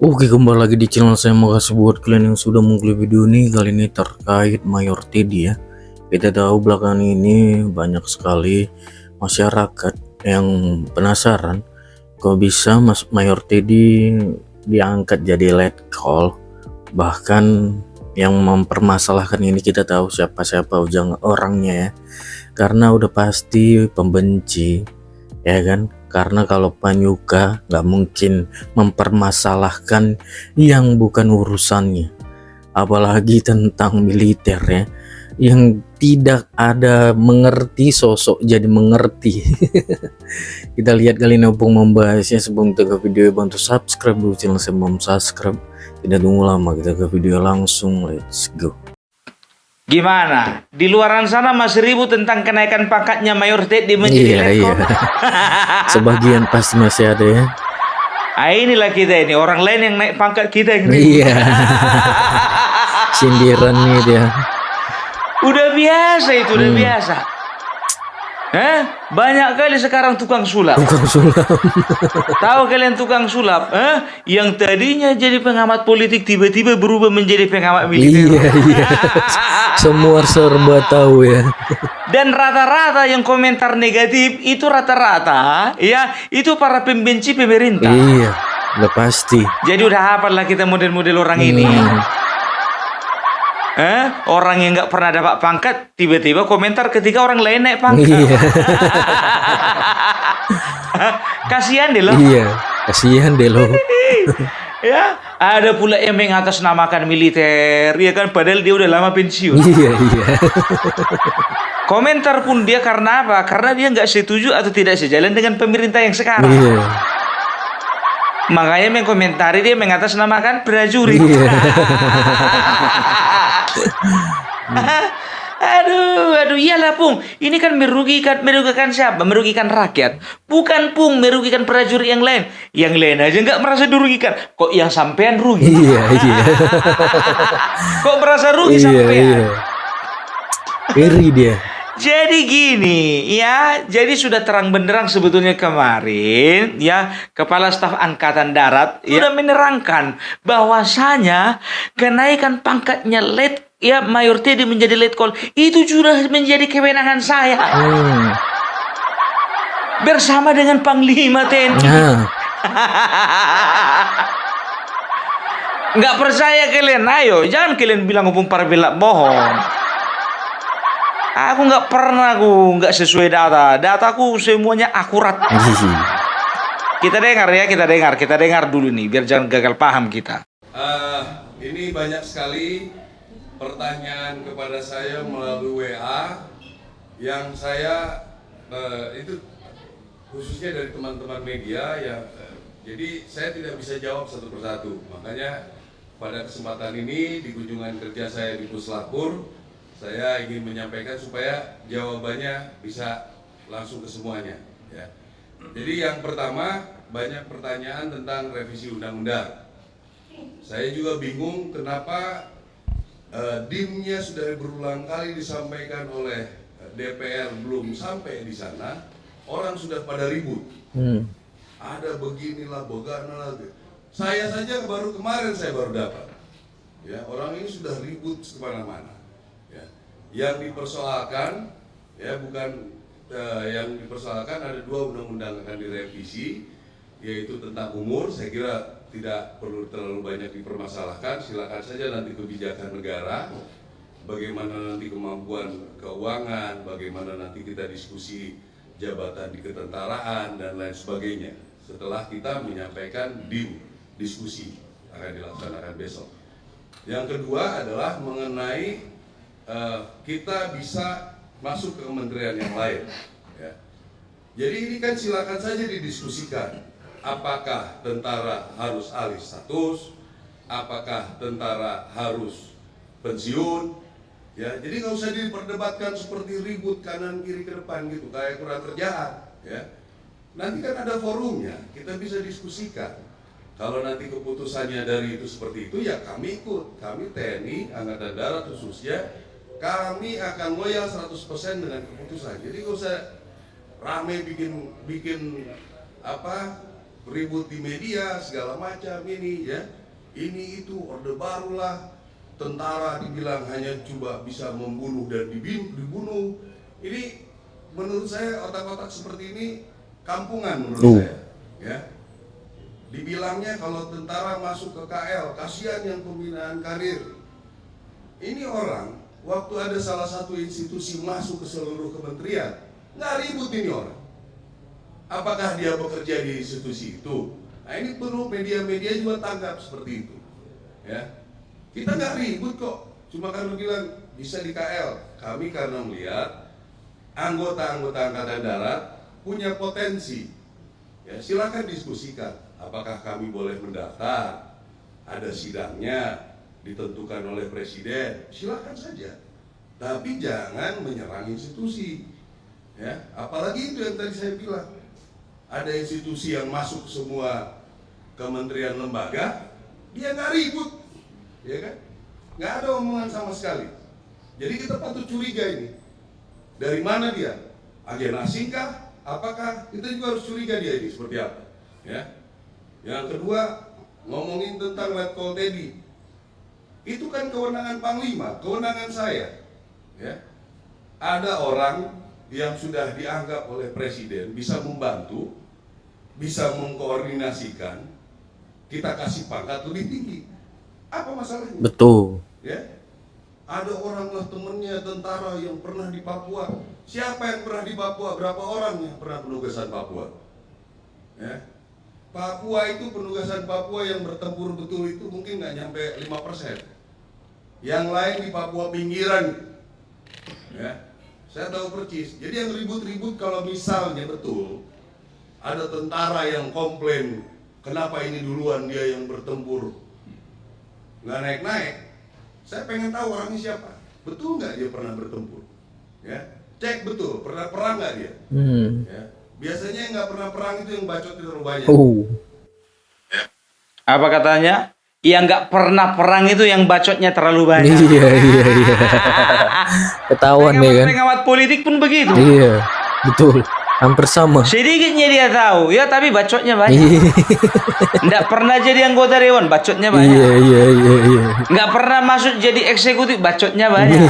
Oke, kembali lagi di channel saya. Makasih buat kalian yang sudah mengklik video ini. Kali ini terkait Mayor Teddy ya. Kita tahu belakangan ini banyak sekali masyarakat yang penasaran kok bisa Mayor Teddy diangkat jadi lead call. Bahkan yang mempermasalahkan ini kita tahu siapa ujang orangnya ya. Karena udah pasti pembenci ya kan, karena kalau Panyuka nggak mungkin mempermasalahkan yang bukan urusannya, apalagi tentang militer ya, yang tidak ada mengerti sosok jadi mengerti. Kita lihat kali ini untuk membahasnya. Sebelum kita ke video, bantu subscribe dulu channel saya, belum subscribe. Tidak tunggu lama, kita ke video langsung, let's go. Gimana? Di luaran sana masih ribut tentang kenaikan pangkatnya Mayor Teddy menjadi Iya. Sebagian pasti masih ada ya. Inilah kita ini, orang lain yang naik pangkat kita ini. Iya. Sindiran nih dia. Udah biasa itu, udah biasa. Banyak kali sekarang tukang sulap. Tukang sulap. Tahu kalian tukang sulap? Yang tadinya jadi pengamat politik tiba-tiba berubah menjadi pengamat militer. Iya. Semua serba tahu ya. Dan rata-rata yang komentar negatif itu rata-rata ya itu para pembenci pemerintah. Iya, udah pasti. Jadi udah hafal lah kita model-model orang ini. Orang yang nggak pernah dapat pangkat tiba-tiba komentar ketika orang lain naik pangkat. Iya. Kasihan deh lo. Iya, kasihan deh lo. Ya, ada pula yang mengatasnamakan militer, ya kan, padahal dia udah lama pensiun. Iya. Komentar pun dia karena apa? Karena dia nggak setuju atau tidak sejalan dengan pemerintah yang sekarang. Iya. Makanya mengkomentari dia mengatasnamakan prajurit. Iya. Aduh, iyalah Pung. Ini kan merugikan siapa? Merugikan rakyat. Bukan Pung, merugikan prajurit yang lain. Yang lain aja nggak merasa dirugikan. Kok yang sampean rugi? Iya. Kok merasa rugi sampean? Iya. Iri dia. Jadi gini ya, jadi sudah terang benderang sebetulnya kemarin ya, Kepala Staf Angkatan Darat sudah menerangkan bahwasanya kenaikan pangkatnya Mayor Teddy menjadi letkol itu sudah menjadi kewenangan saya. Bersama dengan Panglima TNI. Nggak percaya kalian? Ayo, jangan kalian bilang Opung Parabela bohong. Aku nggak pernah, nggak sesuai data. Dataku semuanya akurat. Kita dengar dulu nih, biar jangan gagal paham kita. Ini banyak sekali pertanyaan kepada saya melalui WA yang saya itu khususnya dari teman-teman media ya. Jadi saya tidak bisa jawab satu persatu. Makanya pada kesempatan ini di kunjungan kerja saya di Puslapur, saya ingin menyampaikan supaya jawabannya bisa langsung ke semuanya ya. Jadi yang pertama, banyak pertanyaan tentang revisi undang-undang. Saya juga bingung kenapa DIM-nya sudah berulang kali disampaikan oleh DPR belum sampai di sana, orang sudah pada ribut. Ada beginilah, begana. Saya saja baru kemarin saya baru dapat. Ya, orang ini sudah ribut kemana-mana. Yang dipersoalkan ya bukan yang dipersoalkan ada dua undang-undang akan direvisi, yaitu tentang umur. Saya kira tidak perlu terlalu banyak dipermasalahkan. Silakan saja nanti kebijakan negara, bagaimana nanti kemampuan keuangan, bagaimana nanti kita diskusi jabatan di ketentaraan dan lain sebagainya. Setelah kita menyampaikan diskusi akan dilaksanakan besok. Yang kedua adalah mengenai kita bisa masuk ke kementerian yang lain ya. Jadi ini kan silakan saja didiskusikan, apakah tentara harus alih status, apakah tentara harus pensiun ya. Jadi nggak usah diperdebatkan seperti ribut kanan kiri ke depan gitu, kayak kurang kerjaan ya. Nanti kan ada forumnya, kita bisa diskusikan. Kalau nanti keputusannya dari itu seperti itu ya kami ikut, kami TNI Angkatan Darat khususnya, kami akan loyal 100% dengan keputusan. Jadi nggak usah rame bikin ribut di media segala macam ini ya. Ini itu orde baru lah. Tentara dibilang hanya coba bisa membunuh dan dibunuh. Ini menurut saya otak-otak seperti ini kampungan menurut saya. Ya. Dibilangnya kalau tentara masuk ke KL, kasihan yang pembinaan karir. Ini orang, waktu ada salah satu institusi masuk ke seluruh kementerian, nggak ribut ini orang. Apakah dia bekerja di institusi itu? Nah ini perlu media-media juga tanggap seperti itu. Ya, kita nggak ribut kok. Cuma kan bilang bisa di KL. Kami karena melihat anggota-anggota Angkatan Darat punya potensi. Ya, silakan diskusikan. Apakah kami boleh mendaftar? Ada sidangnya ditentukan oleh presiden. Silakan saja. Tapi jangan menyerang institusi. Ya, apalagi itu yang tadi saya bilang. Ada institusi yang masuk semua kementerian lembaga, dia nggak ribut, ya kan? Nggak ada omongan sama sekali. Jadi kita patut curiga ini. Dari mana dia? Agen asing kah? Apakah? Kita juga harus curiga dia ini seperti apa. Ya. Yang kedua, ngomongin tentang Letkol Teddy. Itu kan kewenangan Panglima, kewenangan saya. Ya. Ada orang yang sudah dianggap oleh Presiden bisa membantu, bisa mengkoordinasikan, kita kasih pangkat lebih tinggi. Apa masalahnya? Betul. Ya. Ada orang lah temennya tentara yang pernah di Papua. Siapa yang pernah di Papua? Berapa orang yang pernah penugasan Papua? Ya. Papua itu penugasan Papua yang bertempur betul itu mungkin nggak nyampe 5%. Yang lain di Papua pinggiran. Ya. Saya tahu persis. Jadi yang ribut-ribut kalau misalnya betul ada tentara yang komplain, kenapa ini duluan dia yang bertempur, nggak naik-naik. Saya pengen tahu orangnya siapa. Betul nggak dia pernah bertempur? Ya, cek betul. Pernah perang nggak dia? Ya. Biasanya yang nggak pernah perang itu yang bacot itu terlalu banyak. Apa katanya? Yang nggak pernah perang itu yang bacotnya terlalu banyak. Iya. Ketahuan ya kan? Pengamat politik pun begitu. Iya, betul. Hampir sama. Sedikitnya dia tahu, ya tapi bacotnya banyak. Nggak pernah jadi anggota dewan, bacotnya banyak. Iya. Nggak pernah masuk jadi eksekutif, bacotnya banyak.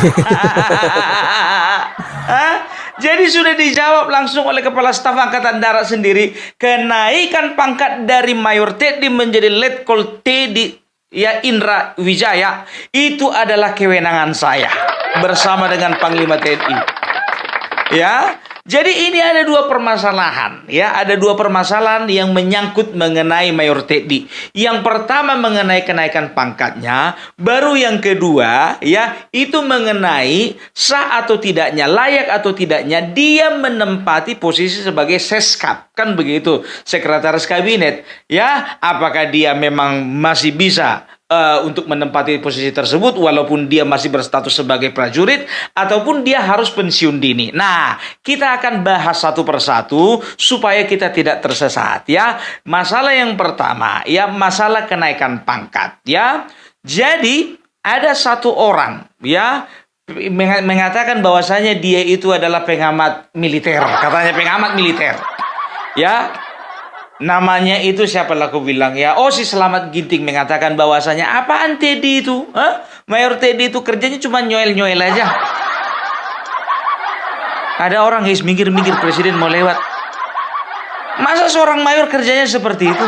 Jadi sudah dijawab langsung oleh Kepala Staf Angkatan Darat sendiri. Kenaikan pangkat dari Mayor Teddy menjadi Letkol Teddy ya Indra Wijaya itu adalah kewenangan saya bersama dengan Panglima TNI. Ya. Jadi ini ada dua permasalahan, ya, ada dua permasalahan yang menyangkut mengenai Mayor Teddy. Yang pertama mengenai kenaikan pangkatnya, baru yang kedua, ya, itu mengenai sah atau tidaknya, layak atau tidaknya dia menempati posisi sebagai Seskap, kan begitu, Sekretaris Kabinet, ya, apakah dia memang masih bisa untuk menempati posisi tersebut walaupun dia masih berstatus sebagai prajurit ataupun dia harus pensiun dini. Nah, kita akan bahas satu persatu supaya kita tidak tersesat ya. Masalah yang pertama ya masalah kenaikan pangkat ya. Jadi ada satu orang ya mengatakan bahwasanya dia itu adalah pengamat militer, katanya pengamat militer. Ya. Namanya itu siapa lah aku bilang ya. Oh si Selamat Ginting mengatakan bahwasanya apaan Teddy itu? Mayor Teddy itu kerjanya cuma nyoel-nyoel aja. Ada orang guys minggir-minggir presiden mau lewat. Masa seorang mayor kerjanya seperti itu?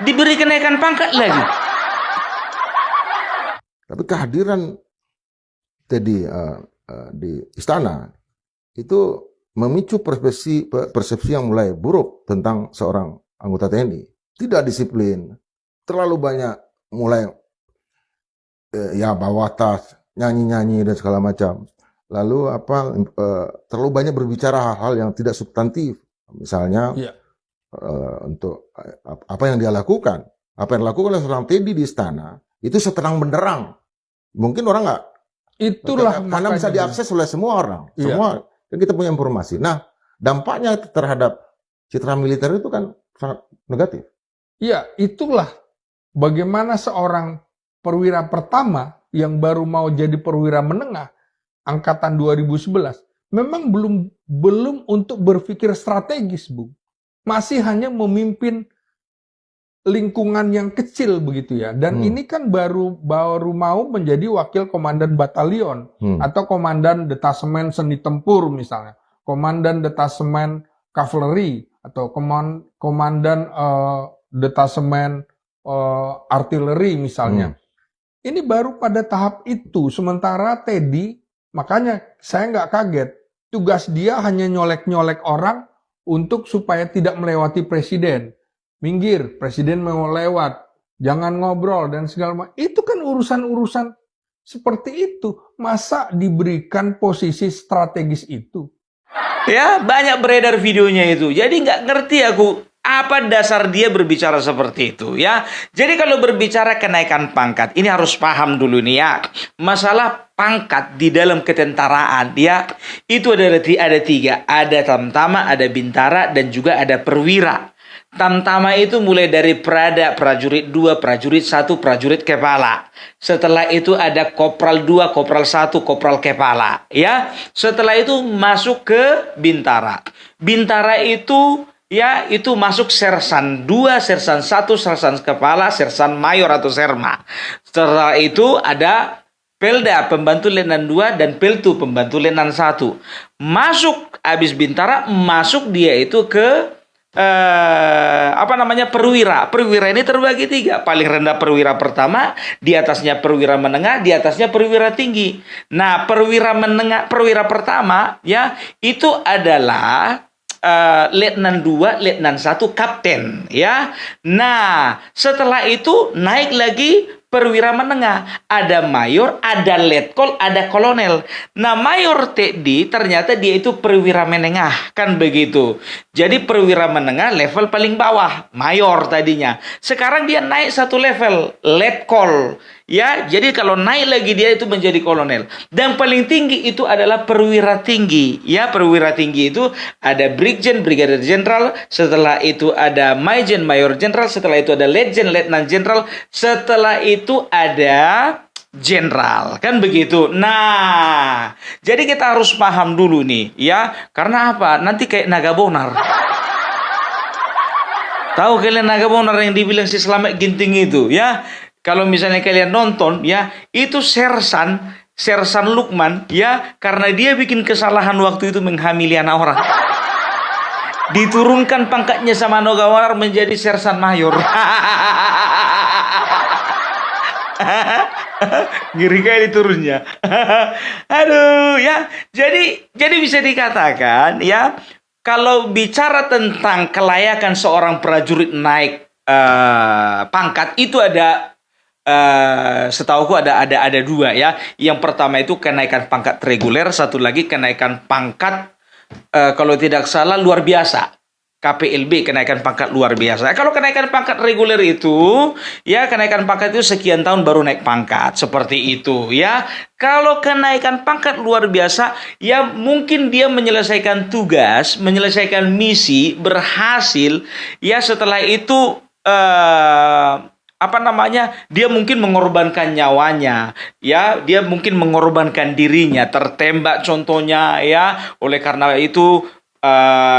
Diberi kenaikan pangkat lagi. Tapi kehadiran Teddy di istana itu memicu persepsi yang mulai buruk tentang seorang anggota TNI. Tidak disiplin, terlalu banyak mulai ya bawa tas, nyanyi-nyanyi dan segala macam. Lalu terlalu banyak berbicara hal-hal yang tidak substantif. Misalnya untuk apa yang dia lakukan. Apa yang dilakukan oleh seorang Teddy di istana itu seterang benderang. Mungkin orang nggak. Itulah karena bisa diakses oleh semua orang. Semua. Kita punya informasi. Nah, dampaknya terhadap citra militer itu kan sangat negatif. Iya, itulah bagaimana seorang perwira pertama yang baru mau jadi perwira menengah angkatan 2011 memang belum untuk berpikir strategis, Bu. masih hanya memimpin lingkungan yang kecil begitu ya. Dan ini kan baru mau menjadi wakil komandan batalion atau komandan detasemen seni tempur misalnya, komandan detasemen kavaleri atau komandan detasemen artileri misalnya. Ini baru pada tahap itu. Sementara Teddy, makanya saya nggak kaget, tugas dia hanya nyolek-nyolek orang untuk supaya tidak melewati presiden. Minggir, presiden mau lewat, jangan ngobrol dan segala macam. Itu kan urusan-urusan seperti itu. Masa diberikan posisi strategis itu? Ya, banyak beredar videonya itu. Jadi nggak ngerti aku apa dasar dia berbicara seperti itu ya. Jadi kalau berbicara kenaikan pangkat, ini harus paham dulu nih ya. Masalah pangkat di dalam ketentaraan ya, itu ada tiga. Ada tamtama, ada bintara, dan juga ada perwira. Tamtama itu mulai dari prajurit 2, prajurit 1, prajurit kepala. Setelah itu ada kopral 2, kopral 1, kopral kepala. Ya, setelah itu masuk ke bintara. Bintara itu ya, itu masuk sersan 2, sersan 1, sersan kepala, sersan mayor atau serma. Setelah itu ada Pelda, pembantu letnan 2, dan Peltu, pembantu letnan 1. Masuk habis bintara, masuk dia itu ke perwira. Perwira ini terbagi 3. Paling rendah perwira pertama, di atasnya perwira menengah, di atasnya perwira tinggi. Nah, perwira menengah, perwira pertama ya, itu adalah letnan 2, letnan 1, kapten ya. Nah, setelah itu naik lagi perwira menengah, ada mayor, ada letkol, ada kolonel. Nah, mayor Teddy ternyata dia itu perwira menengah, kan begitu. Jadi perwira menengah level paling bawah, mayor tadinya. Sekarang dia naik 1 level, letkol. Ya, jadi kalau naik lagi dia itu menjadi kolonel. Dan paling tinggi itu adalah perwira tinggi. Ya, perwira tinggi itu ada brigjen, brigadir jenderal, setelah itu ada majen, mayor jenderal, setelah itu ada letjen, letnan jenderal, setelah itu ada jenderal, kan begitu. Nah, jadi kita harus paham dulu nih, ya. Karena apa? Nanti kayak naga bonar. Tahu kalian naga bonar yang dibilang si Slamet Ginting itu, ya? Kalau misalnya kalian nonton, ya, itu Sersan Lukman, ya, karena dia bikin kesalahan waktu itu menghamili anak orang. Diturunkan pangkatnya sama naga bonar menjadi sersan mayor. Ngeri kali turunnya. Aduh ya. Jadi bisa dikatakan ya, kalau bicara tentang kelayakan seorang prajurit naik pangkat itu ada setauku ada 2 ya. Yang pertama itu kenaikan pangkat reguler, satu lagi kenaikan pangkat kalau tidak salah luar biasa. KPLB, kenaikan pangkat luar biasa. Kalau kenaikan pangkat reguler itu, ya kenaikan pangkat itu sekian tahun baru naik pangkat. Seperti itu, ya. Kalau kenaikan pangkat luar biasa, ya mungkin dia menyelesaikan tugas, menyelesaikan misi, berhasil. Ya setelah itu, dia mungkin mengorbankan nyawanya. Ya, dia mungkin mengorbankan dirinya, tertembak contohnya, ya. Oleh karena itu,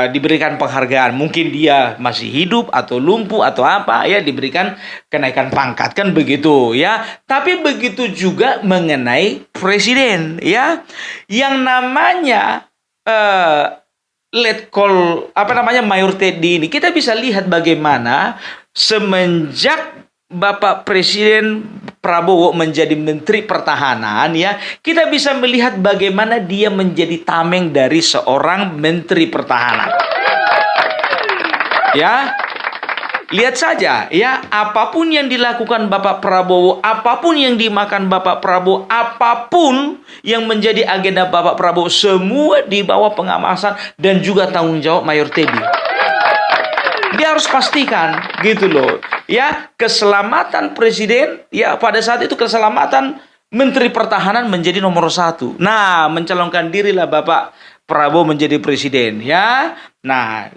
diberikan penghargaan, mungkin dia masih hidup atau lumpuh atau apa ya, diberikan kenaikan pangkat, kan begitu ya. Tapi begitu juga mengenai presiden ya, yang namanya letkol mayor Teddy ini, kita bisa lihat bagaimana semenjak Bapak Presiden Prabowo menjadi Menteri Pertahanan ya, kita bisa melihat bagaimana dia menjadi tameng dari seorang Menteri Pertahanan. Ya, lihat saja ya, apapun yang dilakukan Bapak Prabowo, apapun yang dimakan Bapak Prabowo, apapun yang menjadi agenda Bapak Prabowo, semua di bawah pengawasan dan juga tanggung jawab Mayor Teddy. Dia harus pastikan gitu loh. Ya, keselamatan presiden, ya pada saat itu keselamatan Menteri Pertahanan menjadi nomor 1. Nah, mencalonkan dirilah Bapak Prabowo menjadi presiden, ya. Nah,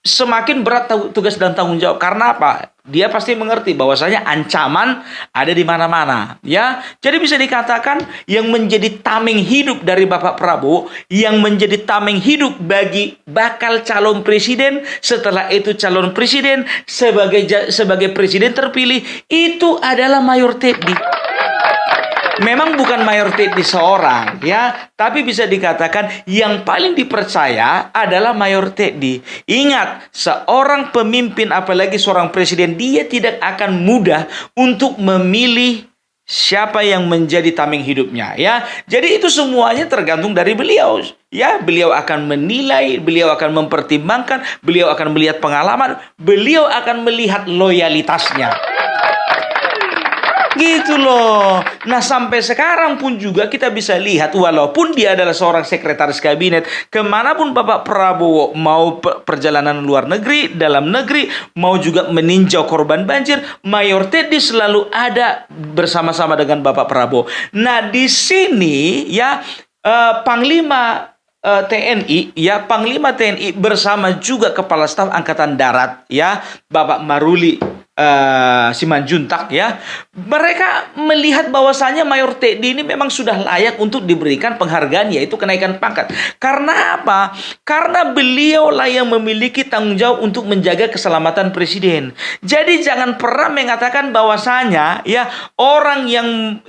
semakin berat tugas dan tanggung jawab. Karena apa? Dia pasti mengerti bahwasanya ancaman ada di mana-mana, ya. Jadi bisa dikatakan yang menjadi tameng hidup dari Bapak Prabowo, yang menjadi tameng hidup bagi bakal calon presiden, setelah itu calon presiden sebagai presiden terpilih, itu adalah Mayor Teddy. Memang bukan Mayor Teddy seorang, ya, tapi bisa dikatakan yang paling dipercaya adalah Mayor Teddy. Ingat, seorang pemimpin, apalagi seorang presiden, dia tidak akan mudah untuk memilih siapa yang menjadi tameng hidupnya, ya. Jadi itu semuanya tergantung dari beliau, ya. Beliau akan menilai, beliau akan mempertimbangkan, beliau akan melihat pengalaman, beliau akan melihat loyalitasnya. Gitu loh. Nah, sampai sekarang pun juga kita bisa lihat, walaupun dia adalah seorang sekretaris kabinet, kemanapun Bapak Prabowo mau perjalanan luar negeri, dalam negeri, mau juga meninjau korban banjir, Mayor Teddy selalu ada bersama-sama dengan Bapak Prabowo. Nah, di sini ya Panglima TNI, ya, Panglima TNI bersama juga Kepala Staf Angkatan Darat, ya, Bapak Maruli Simanjuntak, ya, mereka melihat bahwasanya Mayor Teddy ini memang sudah layak untuk diberikan penghargaan, yaitu kenaikan pangkat. Karena apa? Karena beliau lah yang memiliki tanggung jawab untuk menjaga keselamatan presiden. Jadi jangan pernah mengatakan bahwasanya, ya, orang yang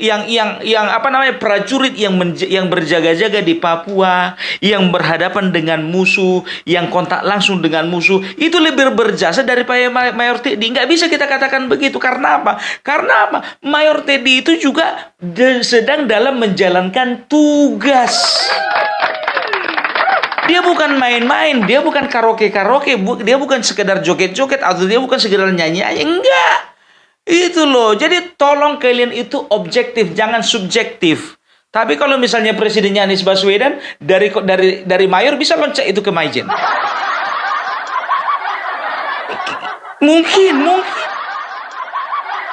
apa namanya, prajurit yang berjaga-jaga di Papua, yang berhadapan dengan musuh, yang kontak langsung dengan musuh, itu lebih berjasa daripada Mayor Teddy. Nggak bisa kita katakan begitu. Karena apa? Karena apa? Mayor Teddy itu juga sedang dalam menjalankan tugas. Dia bukan main-main, dia bukan karaoke-karaoke, dia bukan sekedar joget-joget, atau dia bukan sekedar nyanyi-nyanyi. Enggak. Itu loh. Jadi tolong kalian itu objektif, jangan subjektif. Tapi kalau misalnya presidennya Anies Baswedan, dari Mayor bisa loncat itu ke Maijen. Mungkin.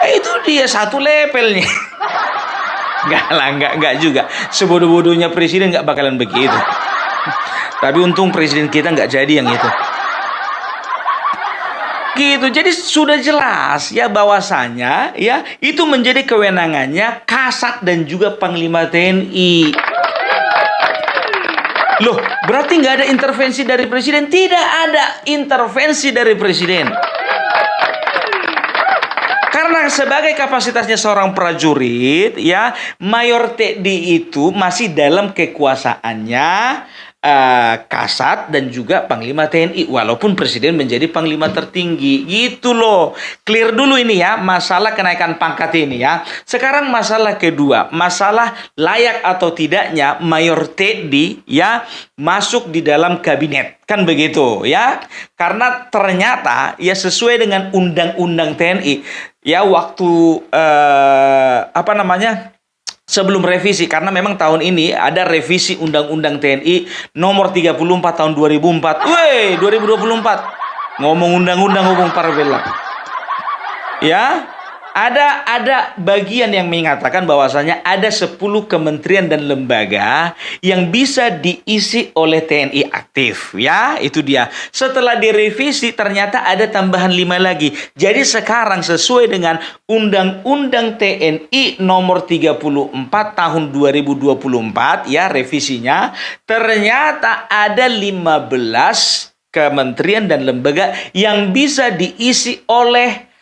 Itu dia satu levelnya. Enggak juga. Sebodoh-bodohnya presiden enggak bakalan begitu. Tapi untung presiden kita enggak jadi yang itu. Gitu. Jadi sudah jelas, ya, bahwasanya, ya, itu menjadi kewenangannya Kasat dan juga Panglima TNI. Loh, berarti nggak ada intervensi dari presiden? Tidak ada intervensi dari presiden. Karena sebagai kapasitasnya seorang prajurit, ya, Mayor Teddy itu masih dalam kekuasaannya Kasat dan juga Panglima TNI, walaupun presiden menjadi Panglima tertinggi. Gitu loh. Clear dulu ini, ya, masalah kenaikan pangkat ini, ya. Sekarang masalah kedua, masalah layak atau tidaknya Mayor Teddy, ya, masuk di dalam kabinet. Kan begitu, ya. Karena ternyata, ya, sesuai dengan undang-undang TNI, ya, waktu apa namanya, sebelum revisi, karena memang tahun ini ada revisi Undang-Undang TNI nomor 34 tahun 2004. 2024. Ngomong undang-undang, ngomong Parbelak. Ya, ada bagian yang mengatakan bahwasanya ada 10 kementerian dan lembaga yang bisa diisi oleh TNI aktif, ya. Itu dia. Setelah direvisi ternyata ada tambahan 5 lagi. Jadi sekarang sesuai dengan Undang-Undang TNI nomor 34 tahun 2024, ya, revisinya, ternyata ada 15 kementerian dan lembaga yang bisa diisi oleh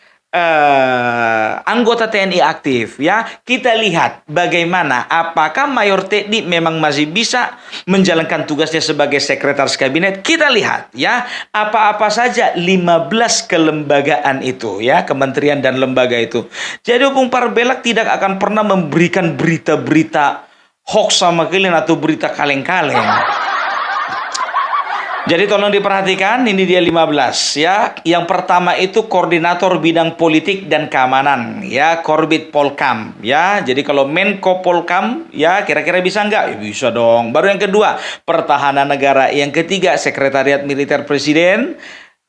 anggota TNI aktif, ya. Kita lihat bagaimana, apakah Mayor Teddy memang masih bisa menjalankan tugasnya sebagai sekretaris kabinet. Kita lihat, ya, apa-apa saja 15 kelembagaan itu, ya, kementerian dan lembaga itu. Jadi Bung Parbelak tidak akan pernah memberikan berita-berita hoax sama kalian atau berita kaleng-kaleng. Jadi tolong diperhatikan, ini dia 15, ya. Yang pertama itu Koordinator Bidang Politik dan Keamanan, ya, Korbit Polkam, ya. Jadi kalau Menko Polkam, ya, kira-kira bisa nggak? Ya, bisa dong. Baru yang kedua, Pertahanan Negara. Yang ketiga, Sekretariat Militer Presiden.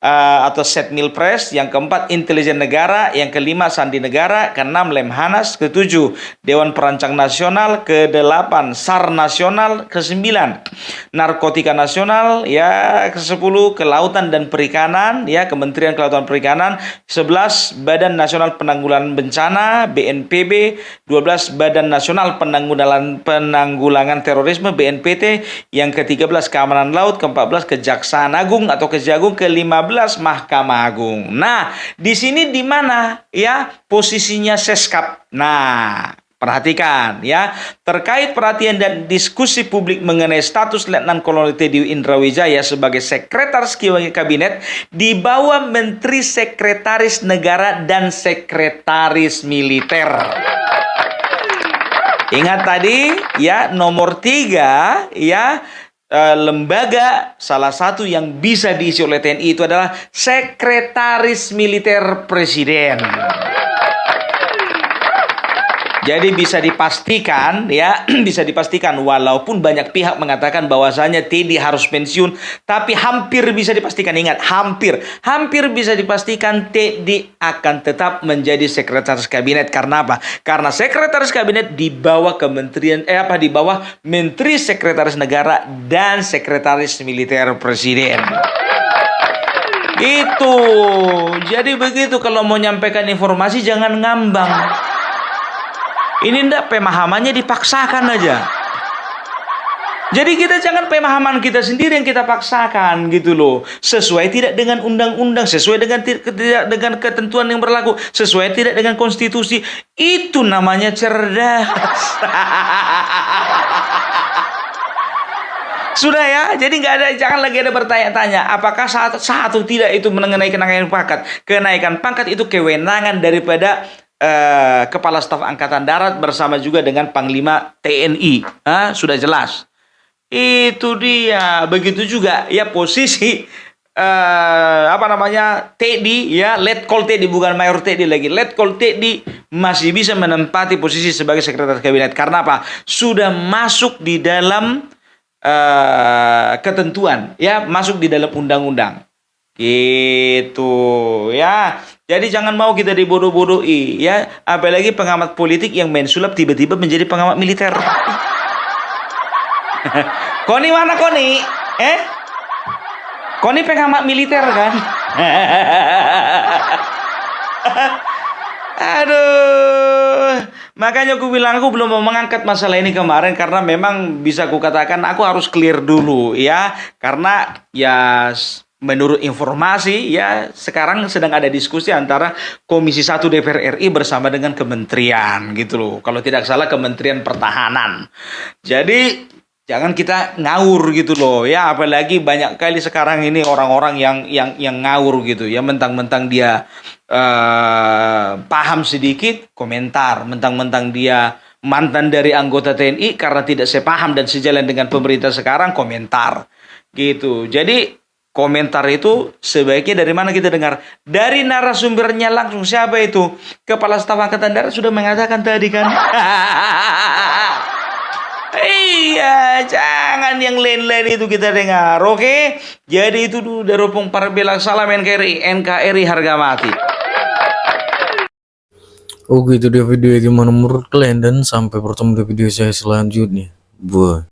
atau Setmilpres, yang keempat Intelijen Negara, yang kelima Sandi Negara, keenam Lemhanas, ketujuh Dewan Perancang Nasional, kedelapan SAR Nasional, kesembilan Narkotika Nasional, ya kesepuluh Kelautan dan Perikanan, ya Kementerian Kelautan Perikanan, 11 Badan Nasional Penanggulangan Bencana BNPB, 12 Badan Nasional Penanggulangan Terorisme BNPT, yang ke-13 Keamanan Laut, ke-14 Kejaksaan Agung atau Kejagung, ke-15 Mahkamah Agung. Nah, di sini di mana ya posisinya Seskap? Nah, perhatikan ya, terkait perhatian dan diskusi publik mengenai status Letnan Kolonel Teddy Indrawijaya sebagai Sekretaris Kabinet di bawah Menteri Sekretaris Negara dan Sekretaris Militer. Ingat tadi ya, nomor 3 ya, lembaga salah satu yang bisa diisi oleh TNI itu adalah Sekretaris Militer Presiden. Jadi bisa dipastikan ya, bisa dipastikan walaupun banyak pihak mengatakan bahwasanya Teddy harus pensiun, tapi hampir bisa dipastikan, ingat hampir bisa dipastikan Teddy akan tetap menjadi Sekretaris Kabinet. Karena apa? Karena Sekretaris Kabinet di bawah di bawah Menteri Sekretaris Negara dan Sekretaris Militer Presiden. Itu. Jadi begitu kalau mau nyampaikan informasi jangan ngambang. Ini ndak pemahamannya dipaksakan aja. Jadi kita jangan pemahaman kita sendiri yang kita paksakan gitu loh. Sesuai tidak dengan undang-undang, sesuai dengan tidak dengan ketentuan yang berlaku, sesuai tidak dengan konstitusi. Itu namanya cerdas. Sudah ya, jadi jangan lagi ada bertanya-tanya apakah saat atau tidak itu mengenai kenaikan pangkat. Kenaikan pangkat itu kewenangan daripada Kepala Staf Angkatan Darat bersama juga dengan Panglima TNI. Sudah jelas. Itu dia. Begitu juga ya posisi Teddy ya, Letkol Teddy, bukan Mayor Teddy lagi. Letkol Teddy masih bisa menempati posisi sebagai Sekretaris Kabinet. Karena apa? Sudah masuk di dalam ketentuan ya, masuk di dalam undang-undang. Gitu ya. Jadi jangan mau kita dibodoh-bodohi ya, apalagi pengamat politik yang main sulap tiba-tiba menjadi pengamat militer. Koni mana Koni? Koni pengamat militer kan? Aduh. Makanya aku bilang aku belum mau mengangkat masalah ini kemarin karena memang bisa aku katakan aku harus clear dulu ya. Karena ya menurut informasi ya sekarang sedang ada diskusi antara Komisi 1 DPR RI bersama dengan kementerian gitu loh. Kalau tidak salah Kementerian Pertahanan. Jadi jangan kita ngawur gitu loh ya, apalagi banyak kali sekarang ini orang-orang yang ngawur gitu ya, mentang-mentang dia paham sedikit komentar, mentang-mentang dia mantan dari anggota TNI karena tidak sepaham dan sejalan dengan pemerintah sekarang komentar gitu. Jadi komentar itu sebaiknya dari mana kita dengar? Dari narasumbernya langsung. Siapa itu? Kepala Staf Angkatan Darat sudah mengatakan tadi kan. Iya, jangan yang lain-lain itu kita dengar, oke? Jadi itu dulu dari Opung Parbelang, salam NKRI harga mati. Oke, itu dia video gimana menurut kalian, dan sampai bertemu di video saya selanjutnya. Bye.